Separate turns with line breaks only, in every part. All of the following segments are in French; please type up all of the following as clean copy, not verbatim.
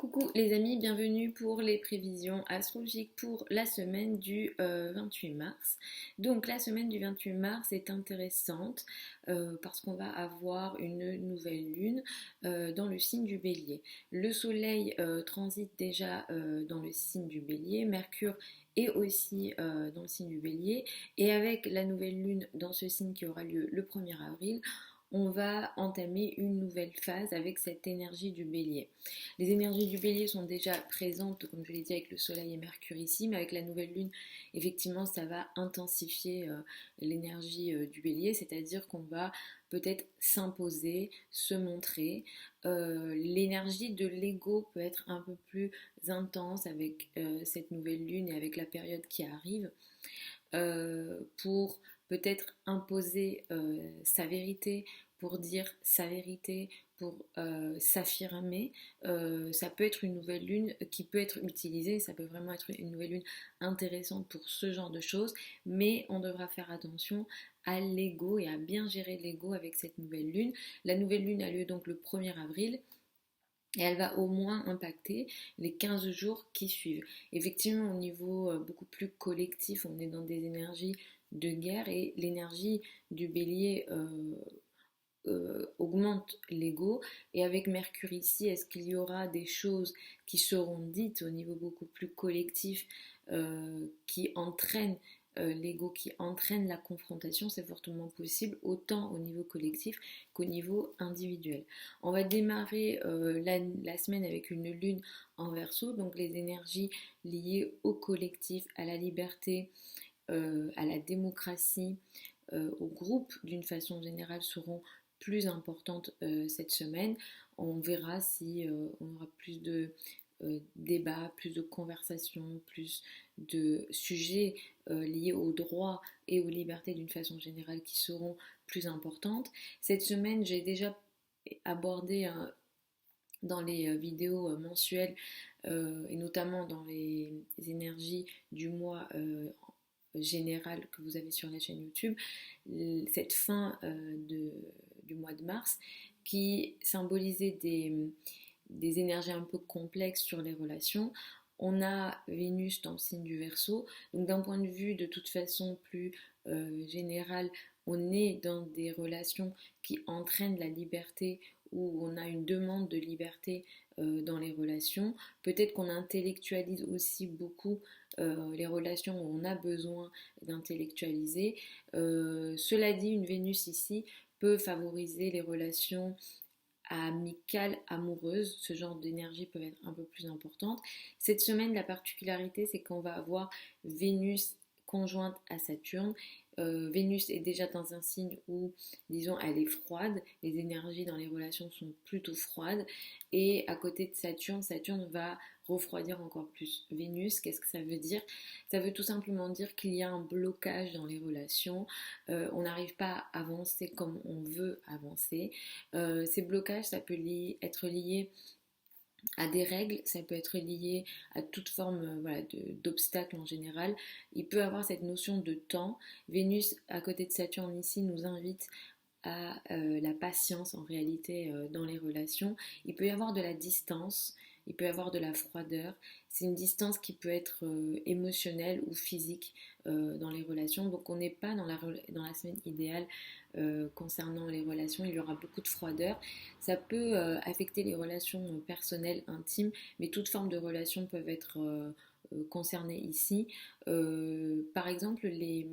Coucou les amis, bienvenue pour les prévisions astrologiques pour la semaine du 28 mars. Donc la semaine du 28 mars est intéressante parce qu'on va avoir une nouvelle lune dans le signe du Bélier. Le soleil transite déjà dans le signe du Bélier, Mercure est aussi dans le signe du Bélier et avec la nouvelle lune dans ce signe qui aura lieu le 1er avril, on va entamer une nouvelle phase avec cette énergie du Bélier. Les énergies du Bélier sont déjà présentes, comme je l'ai dit, avec le Soleil et Mercure ici, mais avec la nouvelle Lune, effectivement, ça va intensifier l'énergie du Bélier, c'est-à-dire qu'on va peut-être s'imposer, se montrer. L'énergie de l'ego peut être un peu plus intense avec cette nouvelle Lune et avec la période qui arrive. Pour peut-être imposer sa vérité, pour dire sa vérité, pour s'affirmer. Ça peut être une nouvelle lune qui peut être utilisée, ça peut vraiment être une nouvelle lune intéressante pour ce genre de choses, mais on devra faire attention à l'ego et à bien gérer l'ego avec cette nouvelle lune. La nouvelle lune a lieu donc le 1er avril. Et elle va au moins impacter les 15 jours qui suivent. Effectivement, au niveau beaucoup plus collectif, on est dans des énergies de guerre et l'énergie du bélier augmente l'ego. Et avec Mercure ici, est-ce qu'il y aura des choses qui seront dites au niveau beaucoup plus collectif qui entraînent l'ego, qui entraîne la confrontation? C'est fortement possible, autant au niveau collectif qu'au niveau individuel. On va démarrer la semaine avec une lune en Verseau, donc les énergies liées au collectif, à la liberté, à la démocratie, au groupe d'une façon générale seront plus importantes cette semaine. On verra si on aura plus de débats, plus de conversations, plus de sujets liés aux droits et aux libertés d'une façon générale qui seront plus importantes. Cette semaine, j'ai déjà abordé dans les vidéos mensuelles et notamment dans les énergies du mois général que vous avez sur la chaîne YouTube, cette fin du mois de mars qui symbolisait des énergies un peu complexes sur les relations. On a Vénus dans le signe du Verseau, donc d'un point de vue de toute façon plus général, on est dans des relations qui entraînent la liberté, où on a une demande de liberté dans les relations. Peut-être qu'on intellectualise aussi beaucoup les relations où on a besoin d'intellectualiser. Cela dit, une Vénus ici peut favoriser les relations amicales, amoureuses. Ce genre d'énergie peut être un peu plus importante. Cette semaine, la particularité, c'est qu'on va avoir Vénus conjointe à Saturne. Vénus est déjà dans un signe où, disons, elle est froide, les énergies dans les relations sont plutôt froides, et à côté de Saturne, Saturne va refroidir encore plus Vénus. Qu'est-ce que ça veut dire? Ça veut tout simplement dire qu'il y a un blocage dans les relations, on n'arrive pas à avancer comme on veut avancer. Ces blocages, ça peut être lié à des règles, ça peut être lié à toute forme voilà, d'obstacle en général. Il peut avoir cette notion de temps. Vénus à côté de Saturne ici nous invite à la patience en réalité dans les relations. Il peut y avoir de la distance, il peut y avoir de la froideur. C'est une distance qui peut être émotionnelle ou physique dans les relations. Donc on n'est pas dans la semaine idéale concernant les relations. Il y aura beaucoup de froideur. Ça peut affecter les relations personnelles, intimes, mais toutes formes de relations peuvent être concernées ici. Par exemple, les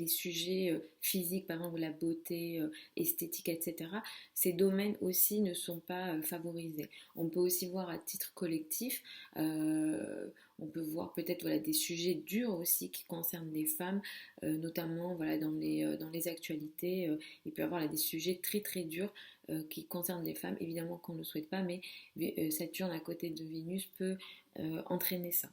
sujets physiques, par exemple la beauté, esthétique, etc., ces domaines aussi ne sont pas favorisés. On peut aussi voir à titre collectif, on peut voir peut-être voilà, des sujets durs aussi qui concernent les femmes, notamment voilà, dans les actualités. Il peut y avoir là, des sujets très très durs qui concernent les femmes, évidemment qu'on ne le souhaite pas, mais Saturne à côté de Vénus peut entraîner ça.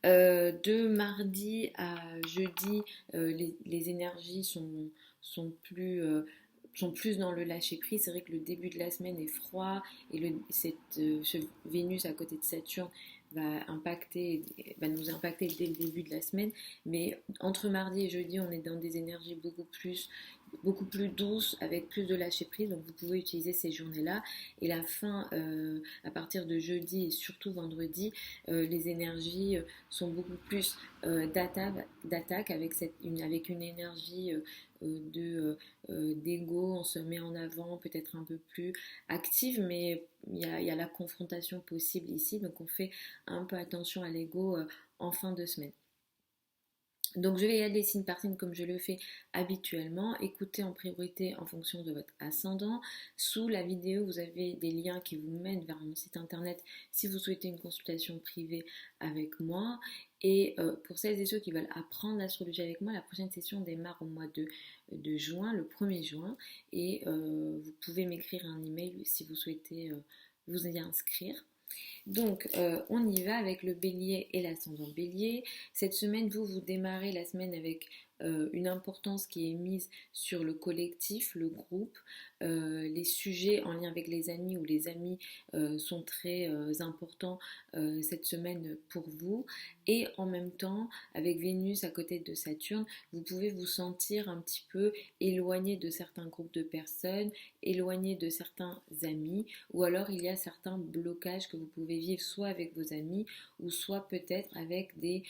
De mardi à jeudi, les énergies sont plus dans le lâcher prise. C'est vrai que le début de la semaine est froid et ce Vénus à côté de Saturne va nous impacter dès le début de la semaine. Mais entre mardi et jeudi, on est dans des énergies beaucoup plus douces, avec plus de lâcher prise. Donc vous pouvez utiliser ces journées-là. Et la fin, à partir de jeudi et surtout vendredi, les énergies sont beaucoup plus d'attaque avec une énergie d'ego. On se met en avant, peut-être un peu plus active, mais il y a la confrontation possible ici. Donc on fait un peu attention à l'ego en fin de semaine. Donc je vais y aller signe par signe comme je le fais habituellement. Écoutez en priorité en fonction de votre ascendant. Sous la vidéo, vous avez des liens qui vous mènent vers mon site internet si vous souhaitez une consultation privée avec moi. Et pour celles et ceux qui veulent apprendre l'astrologie avec moi, la prochaine session démarre au mois de juin, le 1er juin. Et vous pouvez m'écrire un email si vous souhaitez vous y inscrire. Donc, on y va avec le bélier et l'ascendant bélier. Cette semaine, vous démarrez la semaine avec une importance qui est mise sur le collectif, le groupe. Les sujets en lien avec les amis ou les amis sont très importants cette semaine pour vous. Et en même temps, avec Vénus à côté de Saturne, vous pouvez vous sentir un petit peu éloigné de certains groupes de personnes, éloigné de certains amis, ou alors il y a certains blocages que vous pouvez vivre soit avec vos amis ou soit peut-être avec des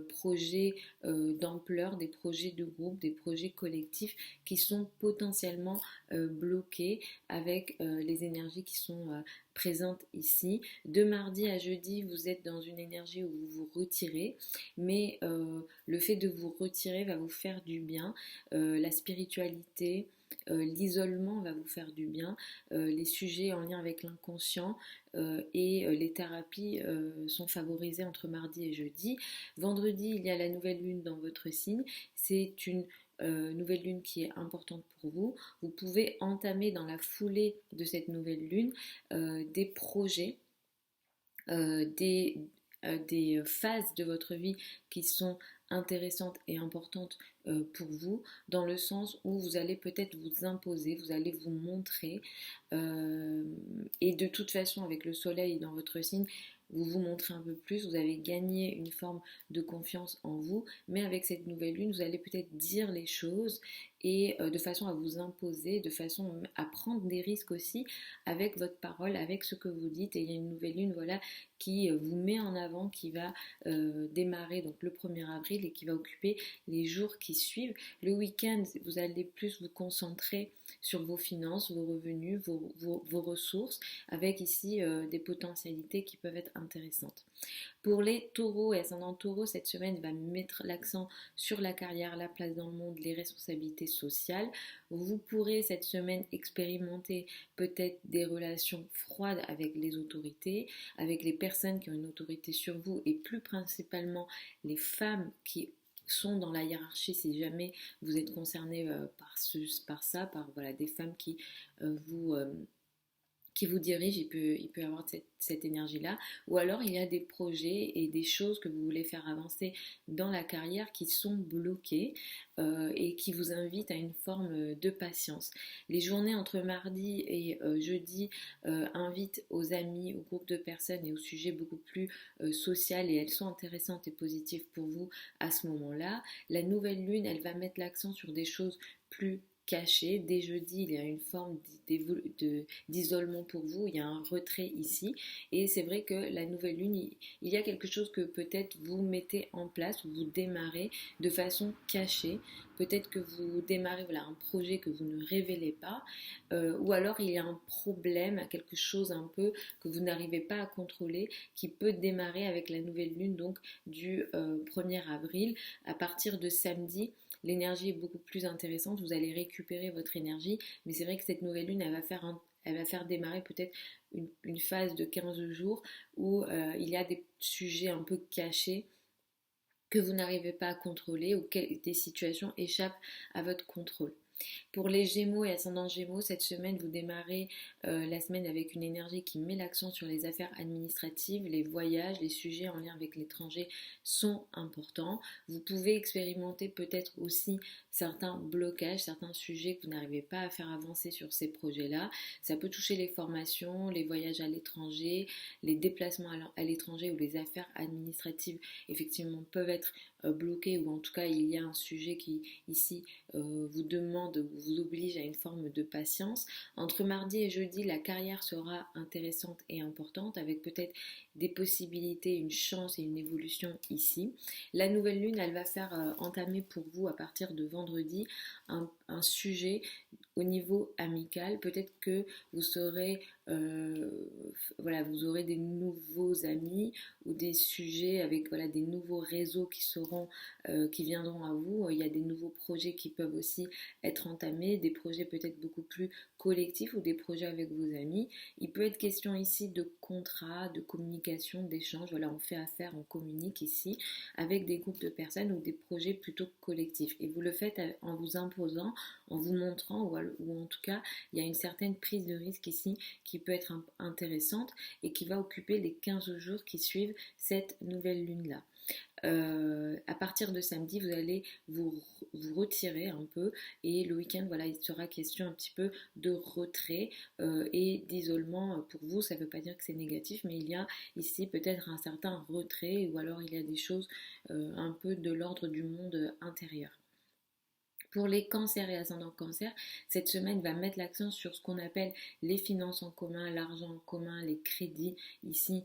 projets d'ampleur, des projets de groupe, des projets collectifs qui sont potentiellement bloqués avec les énergies qui sont présentes ici. De mardi à jeudi, vous êtes dans une énergie où vous vous retirez, mais le fait de vous retirer va vous faire du bien. La spiritualité, l'isolement va vous faire du bien. Les sujets en lien avec l'inconscient et les thérapies sont favorisées entre mardi et jeudi. Vendredi, il y a la nouvelle lune dans votre signe. C'est une nouvelle lune qui est importante pour vous. Vous pouvez entamer dans la foulée de cette nouvelle lune des projets, des phases de votre vie qui sont intéressantes et importantes pour vous, dans le sens où vous allez peut-être vous imposer, vous allez vous montrer, et de toute façon avec le soleil dans votre signe, vous vous montrez un peu plus, vous avez gagné une forme de confiance en vous, mais avec cette nouvelle lune, vous allez peut-être dire les choses et de façon à vous imposer, de façon à prendre des risques aussi avec votre parole, avec ce que vous dites. Et il y a une nouvelle lune, voilà, qui vous met en avant, qui va démarrer donc le 1er avril et qui va occuper les jours qui suivent. Le week-end, vous allez plus vous concentrer sur vos finances, vos revenus, vos ressources, avec ici des potentialités qui peuvent être intéressantes. Pour les taureaux et ascendant taureau, cette semaine va mettre l'accent sur la carrière, la place dans le monde, les responsabilités sociales. Vous pourrez cette semaine expérimenter peut-être des relations froides avec les autorités, avec les personnes qui ont une autorité sur vous et plus principalement les femmes qui sont dans la hiérarchie si jamais vous êtes concerné par voilà, des femmes qui vous dirige, il peut y avoir cette énergie-là. Ou alors il y a des projets et des choses que vous voulez faire avancer dans la carrière qui sont bloquées et qui vous invitent à une forme de patience. Les journées entre mardi et jeudi invitent aux amis, aux groupes de personnes et aux sujets beaucoup plus social et elles sont intéressantes et positives pour vous à ce moment-là. La nouvelle lune, elle va mettre l'accent sur des choses plus caché. Dès jeudi, il y a une forme d'isolement pour vous, il y a un retrait ici. Et c'est vrai que la nouvelle lune, il y a quelque chose que peut-être vous mettez en place ou vous démarrez de façon cachée. Peut-être que vous démarrez voilà, un projet que vous ne révélez pas, ou alors il y a un problème, quelque chose un peu que vous n'arrivez pas à contrôler, qui peut démarrer avec la nouvelle lune, donc du 1er avril. À partir de samedi, l'énergie est beaucoup plus intéressante, vous allez récupérer votre énergie, mais c'est vrai que cette nouvelle lune, elle va faire démarrer peut-être une phase de 15 jours où il y a des sujets un peu cachés que vous n'arrivez pas à contrôler ou des situations échappent à votre contrôle. Pour les Gémeaux et ascendant Gémeaux, cette semaine, vous démarrez la semaine avec une énergie qui met l'accent sur les affaires administratives, les voyages, les sujets en lien avec l'étranger sont importants. Vous pouvez expérimenter peut-être aussi certains blocages, certains sujets que vous n'arrivez pas à faire avancer sur ces projets-là. Ça peut toucher les formations, les voyages à l'étranger, les déplacements à l'étranger ou les affaires administratives effectivement peuvent être bloquées, ou en tout cas il y a un sujet qui ici vous demande ou vous oblige à une forme de patience. Entre mardi et jeudi, la carrière sera intéressante et importante avec peut-être des possibilités, une chance et une évolution ici. La nouvelle lune, elle va faire entamer pour vous à partir de vendredi un sujet au niveau amical. Peut-être que vous serez, voilà, vous aurez des nouveaux amis ou des sujets avec voilà, des nouveaux réseaux qui viendront à vous. Il y a des nouveaux projets qui peuvent aussi être entamés, des projets peut-être beaucoup plus collectifs ou des projets avec vos amis. Il peut être question ici de contrats, de communication, d'échanges. Voilà, on fait affaire, on communique ici avec des groupes de personnes ou des projets plutôt collectifs. Et vous le faites en vous imposant, en vous montrant, ou en tout cas, il y a une certaine prise de risque ici qui peut être intéressante et qui va occuper les 15 jours qui suivent cette nouvelle lune-là. À partir de samedi, vous allez vous retirer un peu et le week-end, voilà, il sera question un petit peu de retrait et d'isolement pour vous. Ça ne veut pas dire que c'est négatif, mais il y a ici peut-être un certain retrait ou alors il y a des choses un peu de l'ordre du monde intérieur. Pour les cancers et ascendants cancer, cette semaine va mettre l'accent sur ce qu'on appelle les finances en commun, l'argent en commun, les crédits ici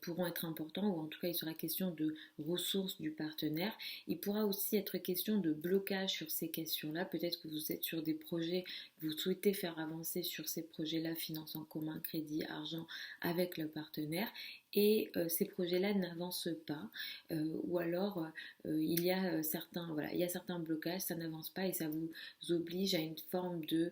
pourront être importants, ou en tout cas il sera question de ressources du partenaire. Il pourra aussi être question de blocage sur ces questions-là. Peut-être que vous êtes sur des projets, vous souhaitez faire avancer sur ces projets-là, finances en commun, crédit, argent avec le partenaire. Et ces projets-là n'avancent pas, ou alors il y a certains blocages, ça n'avance pas et ça vous oblige à une forme de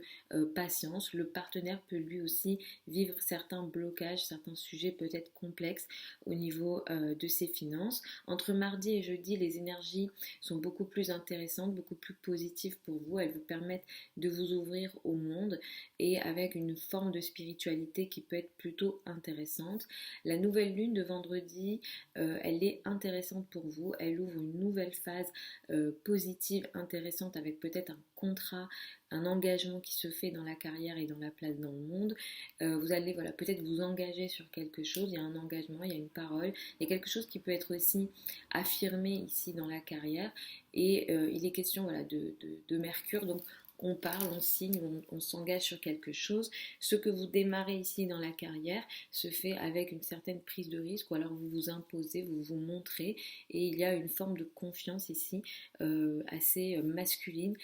patience. Le partenaire peut lui aussi vivre certains blocages, certains sujets peut-être complexes au niveau de ses finances. Entre mardi et jeudi, les énergies sont beaucoup plus intéressantes, beaucoup plus positives pour vous. Elles vous permettent de vous ouvrir au monde et avec une forme de spiritualité qui peut être plutôt intéressante. La nouvelle lune de vendredi, elle est intéressante pour vous. Elle ouvre une nouvelle phase positive, intéressante, avec peut-être un contrat, un engagement qui se fait dans la carrière et dans la place dans le monde. Vous allez voilà, peut-être vous engager sur quelque chose. Il y a un engagement, il y a une parole, il y a quelque chose qui peut être aussi affirmé ici dans la carrière. Et il est question voilà, de Mercure. Donc on parle, on signe, on s'engage sur quelque chose. Ce que vous démarrez ici dans la carrière se fait avec une certaine prise de risque, ou alors vous vous imposez, vous vous montrez, et il y a une forme de confiance ici assez masculine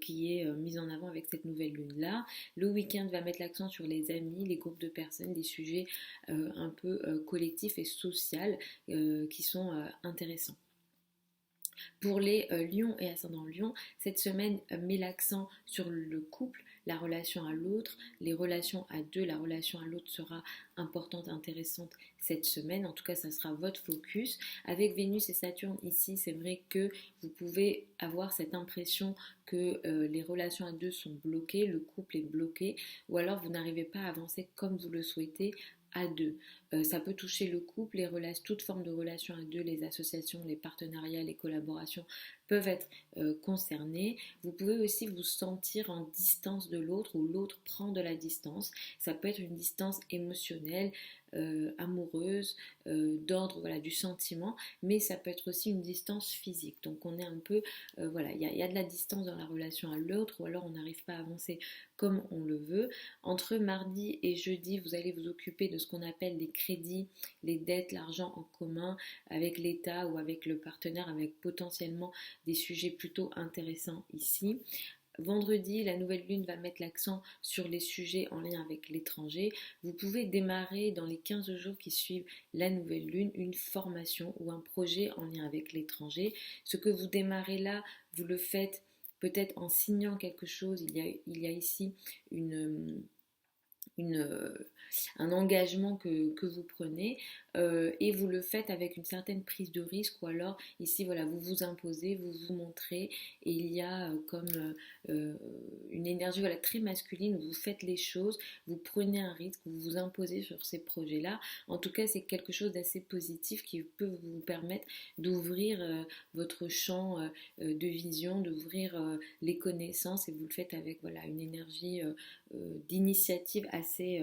qui est mise en avant avec cette nouvelle lune-là. Le week-end va mettre l'accent sur les amis, les groupes de personnes, des sujets un peu collectifs et sociaux qui sont intéressants. Pour les lions et ascendants lions, cette semaine met l'accent sur le couple, la relation à l'autre, les relations à deux. La relation à l'autre sera importante, intéressante cette semaine. En tout cas, ça sera votre focus. Avec Vénus et Saturne ici, c'est vrai que vous pouvez avoir cette impression que les relations à deux sont bloquées, le couple est bloqué, ou alors vous n'arrivez pas à avancer comme vous le souhaitez à deux. Ça peut toucher le couple, toute forme de relations à deux, les associations, les partenariats, les collaborations peuvent être concernées. Vous pouvez aussi vous sentir en distance de l'autre ou l'autre prend de la distance. Ça peut être une distance émotionnelle, amoureuse, d'ordre voilà, du sentiment, mais ça peut être aussi une distance physique. Donc on est un peu, voilà, il y a de la distance dans la relation à l'autre, ou alors on n'arrive pas à avancer comme on le veut. Entre mardi et jeudi, vous allez vous occuper de ce qu'on appelle les crédits, les dettes, l'argent en commun avec l'État ou avec le partenaire, avec potentiellement des sujets plutôt intéressants ici. Vendredi, la nouvelle lune va mettre l'accent sur les sujets en lien avec l'étranger. Vous pouvez démarrer dans les 15 jours qui suivent la nouvelle lune une formation ou un projet en lien avec l'étranger. Ce que vous démarrez là, vous le faites peut-être en signant quelque chose. Il y a ici une un engagement que vous prenez et vous le faites avec une certaine prise de risque ou alors ici voilà vous vous imposez, vous vous montrez et il y a une énergie voilà, très masculine où vous faites les choses, vous prenez un risque, vous vous imposez sur ces projets-là. En tout cas c'est quelque chose d'assez positif qui peut vous permettre d'ouvrir votre champ de vision, d'ouvrir les connaissances et vous le faites avec voilà, une énergie d'initiative assez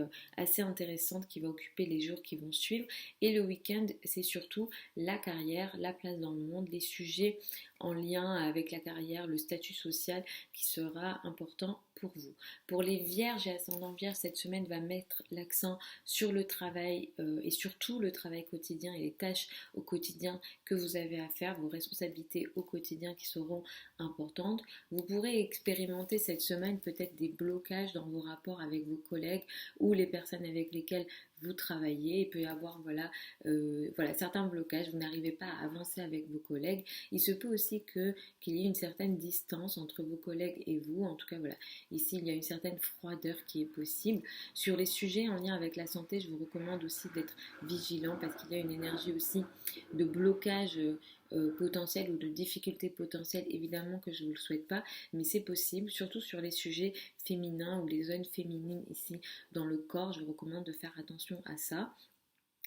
intéressante qui va occuper les jours qui vont suivre. Et le week-end, c'est surtout la carrière, la place dans le monde, les sujets en lien avec la carrière, le statut social qui sera important pour vous. Pour les vierges et ascendants vierges, cette semaine va mettre l'accent sur le travail et surtout le travail quotidien et les tâches au quotidien que vous avez à faire, vos responsabilités au quotidien qui seront importantes. Vous pourrez expérimenter cette semaine peut-être des blocages dans vos rapports avec vos collègues ou les personnes avec lesquelles vous travaillez. Il peut y avoir voilà, certains blocages, vous n'arrivez pas à avancer avec vos collègues. Il se peut aussi qu'il y ait une certaine distance entre vos collègues et vous. En tout cas, voilà, ici, il y a une certaine froideur qui est possible. Sur les sujets en lien avec la santé, je vous recommande aussi d'être vigilant parce qu'il y a une énergie aussi de blocage potentiel ou de difficultés potentielles, évidemment que je ne vous le souhaite pas, mais c'est possible, surtout sur les sujets féminins ou les zones féminines ici dans le corps, je vous recommande de faire attention à ça.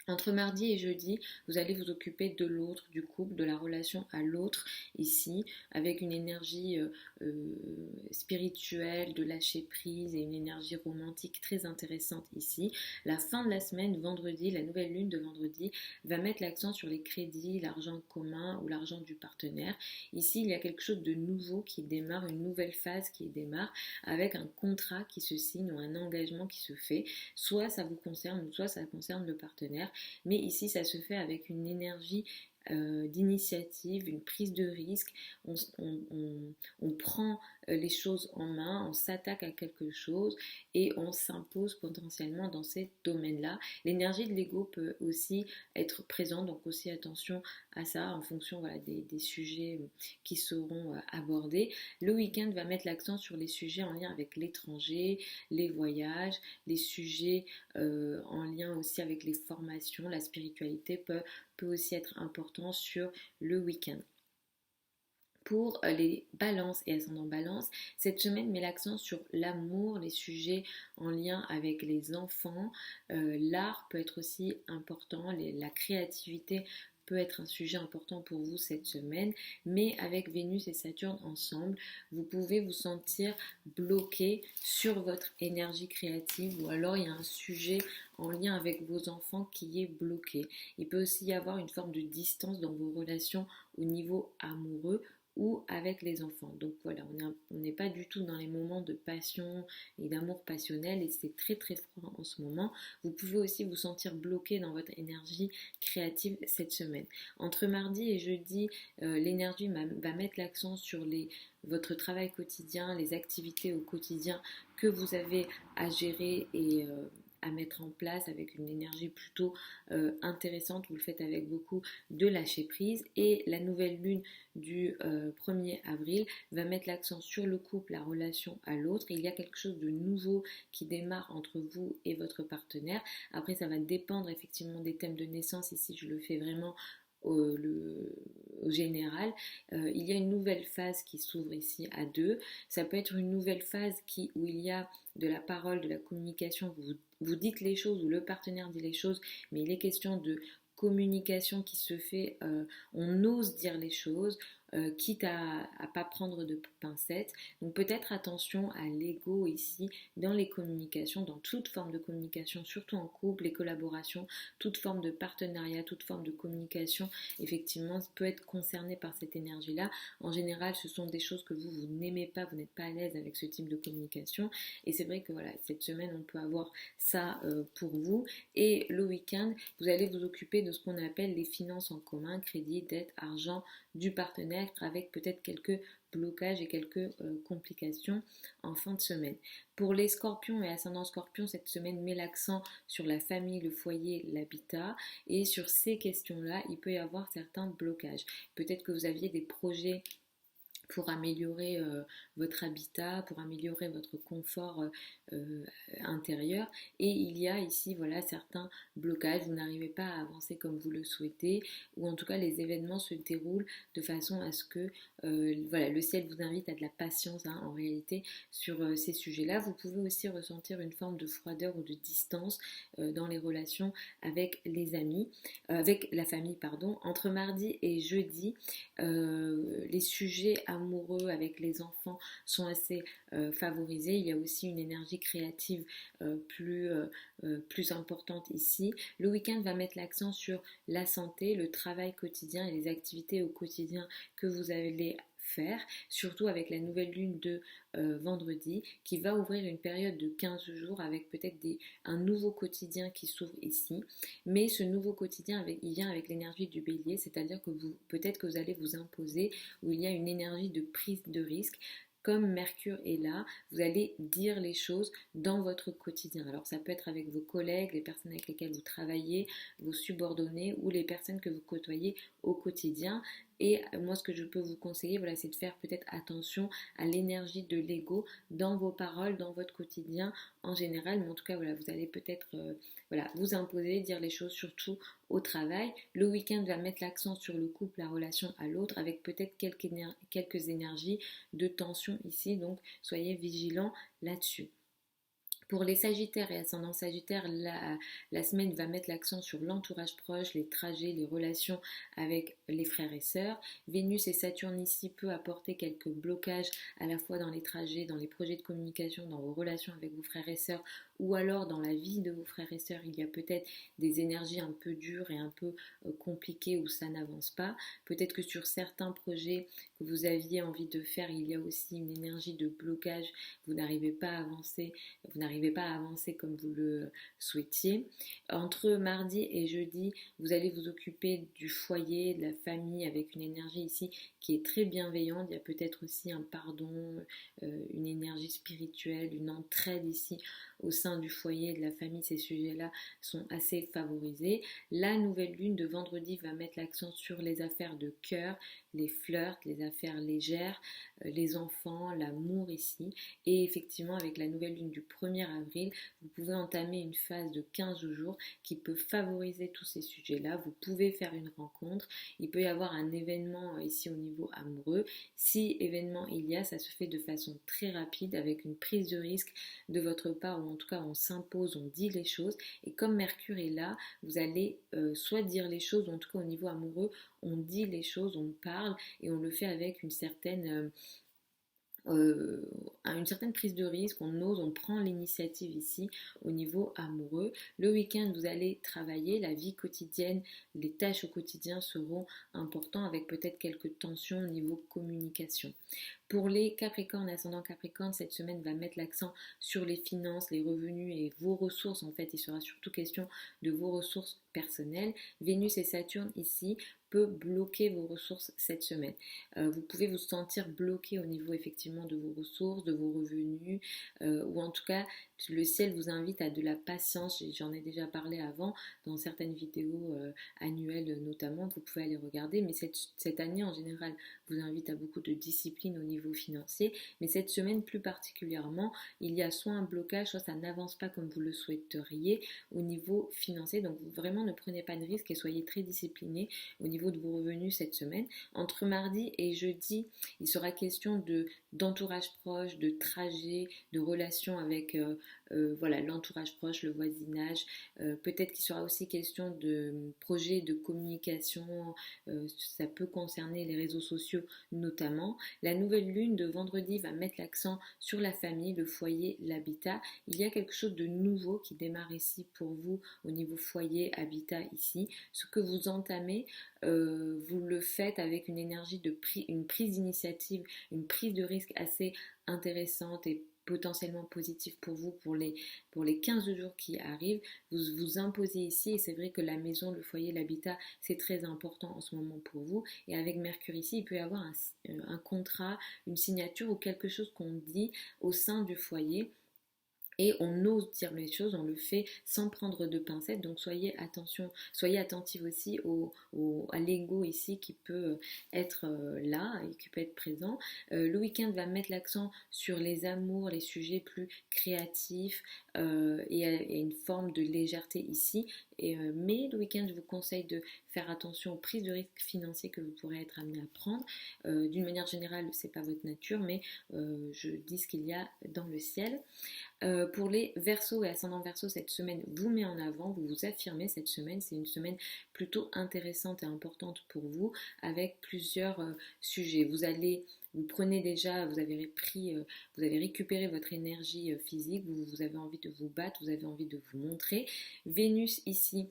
Entre mardi et jeudi, vous allez vous occuper de l'autre, du couple, de la relation à l'autre ici, avec une énergie spirituelle, de lâcher prise et une énergie romantique très intéressante ici. La fin de la semaine, vendredi, la nouvelle lune de vendredi, va mettre l'accent sur les crédits, l'argent commun ou l'argent du partenaire. Ici, il y a quelque chose de nouveau qui démarre, une nouvelle phase qui démarre avec un contrat qui se signe ou un engagement qui se fait. Soit ça vous concerne ou soit ça concerne le partenaire. Mais ici, ça se fait avec une énergie d'initiative, une prise de risque. On prend les choses en main, on s'attaque à quelque chose et on s'impose potentiellement dans ces domaines-là. L'énergie de l'ego peut aussi être présente, donc aussi attention à ça en fonction voilà, des sujets qui seront abordés. Le week-end va mettre l'accent sur les sujets en lien avec l'étranger, les voyages, les sujets en lien aussi avec les formations, la spiritualité peut aussi être important sur le week-end. Pour les balances et ascendants balance, cette semaine met l'accent sur l'amour, les sujets en lien avec les enfants. L'art peut être aussi important, la créativité peut être un sujet important pour vous cette semaine, mais avec Vénus et Saturne ensemble, vous pouvez vous sentir bloqué sur votre énergie créative ou alors il y a un sujet en lien avec vos enfants qui est bloqué. Il peut aussi y avoir une forme de distance dans vos relations au niveau amoureux ou avec les enfants. Donc voilà, on n'est pas du tout dans les moments de passion et d'amour passionnel et c'est très très froid en ce moment. Vous pouvez aussi vous sentir bloqué dans votre énergie créative cette semaine. Entre mardi et jeudi, l'énergie va mettre l'accent sur votre travail quotidien, les activités au quotidien que vous avez à gérer et à mettre en place avec une énergie plutôt intéressante. Vous le faites avec beaucoup de lâcher prise et la nouvelle lune du 1er avril va mettre l'accent sur le couple, la relation à l'autre. Il y a quelque chose de nouveau qui démarre entre vous et votre partenaire. Après, ça va dépendre effectivement des thèmes de naissance. Ici, je le fais vraiment au général. Il y a une nouvelle phase qui s'ouvre ici à deux. Ça peut être une nouvelle phase où il y a de la parole, de la communication. Vous dites les choses ou le partenaire dit les choses, mais il est question de communication qui se fait, on ose dire les choses, quitte à pas prendre de pincettes. Donc peut-être attention à l'ego ici dans les communications, dans toute forme de communication, surtout en couple, les collaborations, toute forme de partenariat, toute forme de communication, effectivement, peut être concernée par cette énergie-là. En général, ce sont des choses que vous n'aimez pas, vous n'êtes pas à l'aise avec ce type de communication. Et c'est vrai que voilà, cette semaine, on peut avoir ça pour vous. Et le week-end, vous allez vous occuper de ce qu'on appelle les finances en commun, crédit, dette, argent du partenaire, avec peut-être quelques blocages et quelques complications en fin de semaine. Pour les scorpions et ascendants scorpions, cette semaine met l'accent sur la famille, le foyer, l'habitat et sur ces questions-là, il peut y avoir certains blocages. Peut-être que vous aviez des projets pour améliorer votre habitat, pour améliorer votre confort euh, intérieur. Et il y a ici voilà, certains blocages, vous n'arrivez pas à avancer comme vous le souhaitez, ou en tout cas les événements se déroulent de façon à ce que voilà, le ciel vous invite à de la patience hein, en réalité sur ces sujets-là. Vous pouvez aussi ressentir une forme de froideur ou de distance dans les relations avec les amis, avec la famille, pardon. Entre mardi et jeudi, les sujets amoureux avec les enfants sont assez favorisés. Il y a aussi une énergie créative plus importante ici. Le week-end va mettre l'accent sur la santé, le travail quotidien et les activités au quotidien que vous allez faire, surtout avec la nouvelle lune de vendredi qui va ouvrir une période de 15 jours avec peut-être un nouveau quotidien qui s'ouvre ici, mais ce nouveau quotidien il vient avec l'énergie du bélier, c'est-à-dire que peut-être que vous allez vous imposer, où il y a une énergie de prise de risque. Comme Mercure est là, vous allez dire les choses dans votre quotidien. Alors ça peut être avec vos collègues, les personnes avec lesquelles vous travaillez, vos subordonnés ou les personnes que vous côtoyez au quotidien. Et moi, ce que je peux vous conseiller, voilà, c'est de faire peut-être attention à l'énergie de l'ego dans vos paroles, dans votre quotidien en général. Mais en tout cas, voilà, vous allez peut-être voilà, vous imposer, dire les choses surtout au travail. Le week-end va mettre l'accent sur le couple, la relation à l'autre, avec peut-être quelques énergies de tension ici. Donc, soyez vigilants là-dessus. Pour les Sagittaires et ascendants Sagittaires, la semaine va mettre l'accent sur l'entourage proche, les trajets, les relations avec les frères et sœurs. Vénus et Saturne ici peut apporter quelques blocages à la fois dans les trajets, dans les projets de communication, dans vos relations avec vos frères et sœurs ou alors dans la vie de vos frères et sœurs. Il y a peut-être des énergies un peu dures et un peu compliquées où ça n'avance pas. Peut-être que sur certains projets que vous aviez envie de faire, il y a aussi une énergie de blocage. Vous n'arrivez pas à avancer comme vous le souhaitiez. Entre mardi et jeudi, vous allez vous occuper du foyer, de la famille avec une énergie ici qui est très bienveillante. Il y a peut-être aussi un pardon, une énergie spirituelle, une entraide ici au sein du foyer, de la famille. Ces sujets-là sont assez favorisés. La nouvelle lune de vendredi va mettre l'accent sur les affaires de cœur, les flirts, les affaires légères, les enfants, l'amour ici. Et effectivement, avec la nouvelle lune du 1er avril, vous pouvez entamer une phase de 15 jours qui peut favoriser tous ces sujets-là. Vous pouvez faire une rencontre. Il peut y avoir un événement ici au niveau amoureux. Si événement il y a, ça se fait de façon très rapide avec une prise de risque de votre part, ou en tout cas on s'impose, on dit les choses. Et comme Mercure est là, vous allez soit dire les choses, ou en tout cas au niveau amoureux, on dit les choses, on parle et on le fait avec une certaine prise de risque, on ose, on prend l'initiative ici au niveau amoureux. Le week-end, vous allez travailler, la vie quotidienne, les tâches au quotidien seront importantes avec peut-être quelques tensions au niveau communication. Pour les Capricornes, ascendant Capricorne, cette semaine va mettre l'accent sur les finances, les revenus et vos ressources. En fait, il sera surtout question de vos ressources personnelles. Vénus et Saturne ici peut bloquer vos ressources cette semaine. Vous pouvez vous sentir bloqué au niveau effectivement de vos ressources, de vos revenus, ou en tout cas le ciel vous invite à de la patience. J'en ai déjà parlé avant dans certaines vidéos annuelles notamment, vous pouvez aller regarder, mais cette année en général vous invite à beaucoup de discipline au niveau financier, mais cette semaine plus particulièrement, il y a soit un blocage, soit ça n'avance pas comme vous le souhaiteriez au niveau financier. Donc vraiment ne prenez pas de risques et soyez très disciplinés au niveau de vos revenus cette semaine. Entre mardi et jeudi, il sera question d'entourage proche, de trajet, de relations avec voilà, l'entourage proche, le voisinage. Peut-être qu'il sera aussi question de projets de communication, ça peut concerner les réseaux sociaux notamment. La nouvelle lune de vendredi va mettre l'accent sur la famille, le foyer, l'habitat. Il y a quelque chose de nouveau qui démarre ici pour vous au niveau foyer, habitat ici. Ce que vous entamez, vous le faites avec une énergie une prise d'initiative, une prise de risque assez intéressante et potentiellement positive pour vous pour les 15 jours qui arrivent. Vous vous imposez ici et c'est vrai que la maison, le foyer, l'habitat, c'est très important en ce moment pour vous. Et avec Mercure ici, il peut y avoir un contrat, une signature ou quelque chose qu'on dit au sein du foyer. Et on ose dire les choses, on le fait sans prendre de pincettes. Donc soyez attentifs aussi à l'ego ici qui peut être là et qui peut être présent. Le week-end va mettre l'accent sur les amours, les sujets plus créatifs et une forme de légèreté ici. Mais le week-end, je vous conseille de faire attention aux prises de risques financiers que vous pourrez être amené à prendre. D'une manière générale, c'est pas votre nature, mais je dis ce qu'il y a dans le ciel. Pour les Verseaux et ascendants Verseaux, cette semaine vous met en avant, vous vous affirmez cette semaine. C'est une semaine plutôt intéressante et importante pour vous avec plusieurs sujets. Vous prenez déjà, vous avez récupéré votre énergie physique, vous avez envie de vous battre, vous avez envie de vous montrer. Vénus ici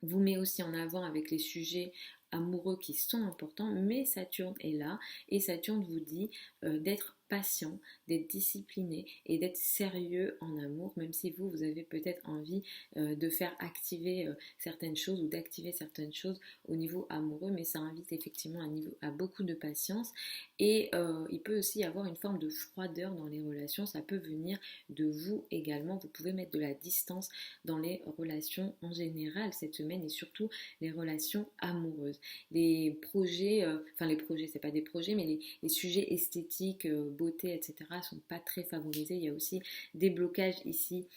vous met aussi en avant avec les sujets amoureux qui sont importants, mais Saturne est là et Saturne vous dit d'être patient, d'être discipliné et d'être sérieux en amour, même si vous avez peut-être envie de faire activer certaines choses ou d'activer certaines choses au niveau amoureux, mais ça invite effectivement à beaucoup de patience et il peut aussi y avoir une forme de froideur dans les relations, ça peut venir de vous également, vous pouvez mettre de la distance dans les relations en général cette semaine et surtout les relations amoureuses. Les projets, c'est pas des projets, mais les sujets esthétiques, beauté, etc. sont pas très favorisés. Il y a aussi des blocages ici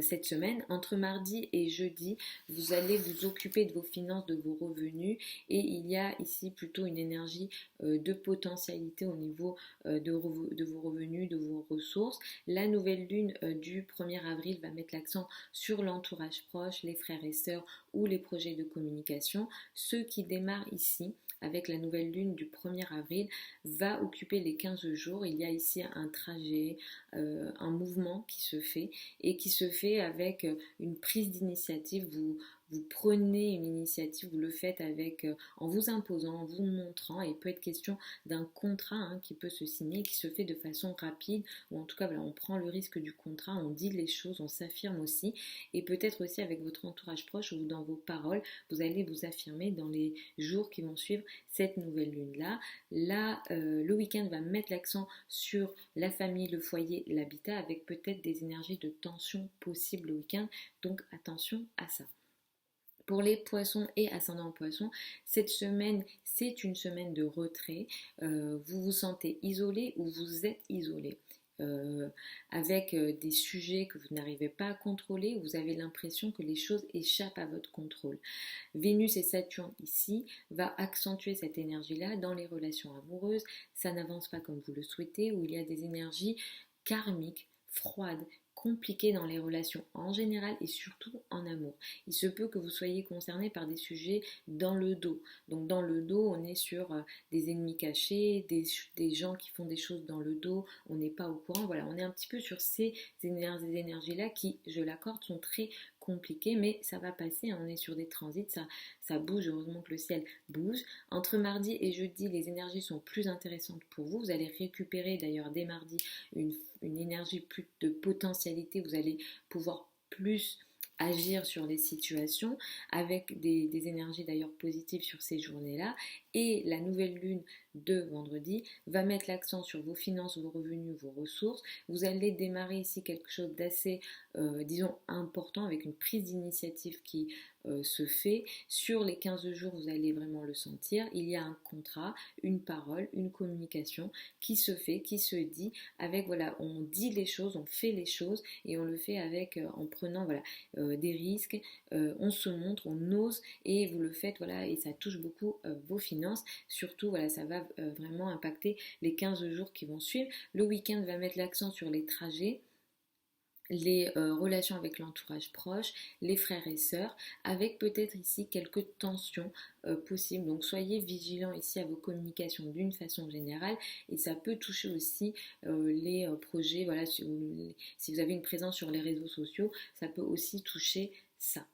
cette semaine. Entre mardi et jeudi, vous allez vous occuper de vos finances, de vos revenus et il y a ici plutôt une énergie de potentialité au niveau de vos revenus, de vos ressources. La nouvelle lune du 1er avril va mettre l'accent sur l'entourage proche, les frères et sœurs ou les projets de communication. Ceux qui démarrent ici avec la nouvelle lune du 1er avril va occuper les 15 jours. Il y a ici un trajet, un mouvement qui se fait et qui se fait avec une prise d'initiative. Vous prenez une initiative, vous le faites en vous imposant, en vous montrant, et il peut être question d'un contrat qui peut se signer, qui se fait de façon rapide, ou en tout cas voilà, on prend le risque du contrat, on dit les choses, on s'affirme aussi, et peut-être aussi avec votre entourage proche ou dans vos paroles, vous allez vous affirmer dans les jours qui vont suivre cette nouvelle lune-là. Là, le week-end va mettre l'accent sur la famille, le foyer, l'habitat, avec peut-être des énergies de tension possibles le week-end, donc attention à ça. Pour les poissons et ascendants poissons, cette semaine, c'est une semaine de retrait. Vous vous sentez isolé ou vous êtes isolé. Avec des sujets que vous n'arrivez pas à contrôler, vous avez l'impression que les choses échappent à votre contrôle. Vénus et Saturne ici va accentuer cette énergie-là dans les relations amoureuses. Ça n'avance pas comme vous le souhaitez, où il y a des énergies karmiques, froides, compliquées dans les relations en général et surtout en amour. Il se peut que vous soyez concerné par des sujets dans le dos. Donc dans le dos, on est sur des ennemis cachés, des gens qui font des choses dans le dos, on n'est pas au courant. Voilà, on est un petit peu sur ces énergies-là qui, je l'accorde, sont très compliquées, mais ça va passer, on est sur des transits, ça bouge, heureusement que le ciel bouge. Entre mardi et jeudi, les énergies sont plus intéressantes pour vous. Vous allez récupérer d'ailleurs dès mardi une énergie plus de potentialité, vous allez pouvoir plus agir sur les situations avec des énergies d'ailleurs positives sur ces journées-là. Et la nouvelle lune de vendredi va mettre l'accent sur vos finances, vos revenus, vos ressources. Vous allez démarrer ici quelque chose d'assez, disons, important avec une prise d'initiative qui se fait. Sur les 15 jours, vous allez vraiment le sentir. Il y a un contrat, une parole, une communication qui se fait, qui se dit avec, voilà, on dit les choses, on fait les choses et on le fait avec, en prenant, voilà, des risques, on se montre, on ose et vous le faites, voilà, et ça touche beaucoup vos finances. Surtout, voilà, ça va vraiment impacter les 15 jours qui vont suivre. Le week-end va mettre l'accent sur les trajets, les relations avec l'entourage proche, les frères et sœurs, avec peut-être ici quelques tensions possibles. Donc soyez vigilants ici à vos communications d'une façon générale et ça peut toucher aussi les projets, voilà, si vous avez une présence sur les réseaux sociaux, ça peut aussi toucher ça.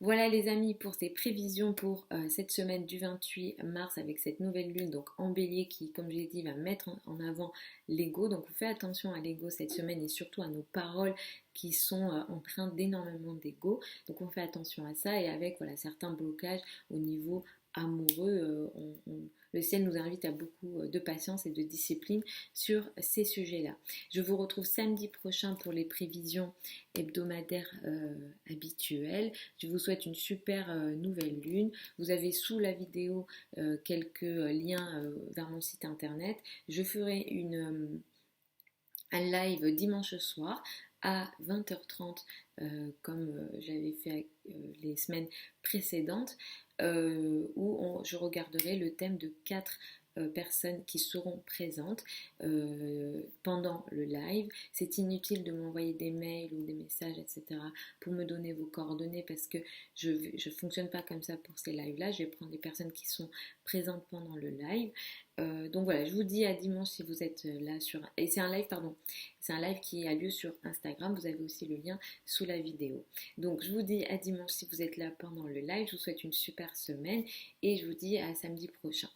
Voilà les amis pour ces prévisions pour cette semaine du 28 mars avec cette nouvelle lune donc en bélier qui comme je l'ai dit va mettre en avant l'ego. Donc on fait attention à l'ego cette semaine et surtout à nos paroles qui sont empreintes d'énormément d'ego. Donc on fait attention à ça et avec voilà, certains blocages au niveau amoureux, le ciel nous invite à beaucoup de patience et de discipline sur ces sujets-là. Je vous retrouve samedi prochain pour les prévisions hebdomadaires habituelles. Je vous souhaite une super nouvelle lune. Vous avez sous la vidéo quelques liens vers mon site internet. Je ferai un live dimanche soir à 20h30 comme j'avais fait les semaines précédentes où je regarderai le thème de 4 personnes qui seront présentes pendant le live. C'est inutile de m'envoyer des mails ou des messages, etc. pour me donner vos coordonnées parce que je ne fonctionne pas comme ça pour ces lives-là. Je vais prendre des personnes qui sont présentes pendant le live. Donc voilà, je vous dis à dimanche si vous êtes là sur... Et c'est un live, pardon. C'est un live qui a lieu sur Instagram. Vous avez aussi le lien sous la vidéo. Donc je vous dis à dimanche si vous êtes là pendant le live. Je vous souhaite une super semaine et je vous dis à samedi prochain.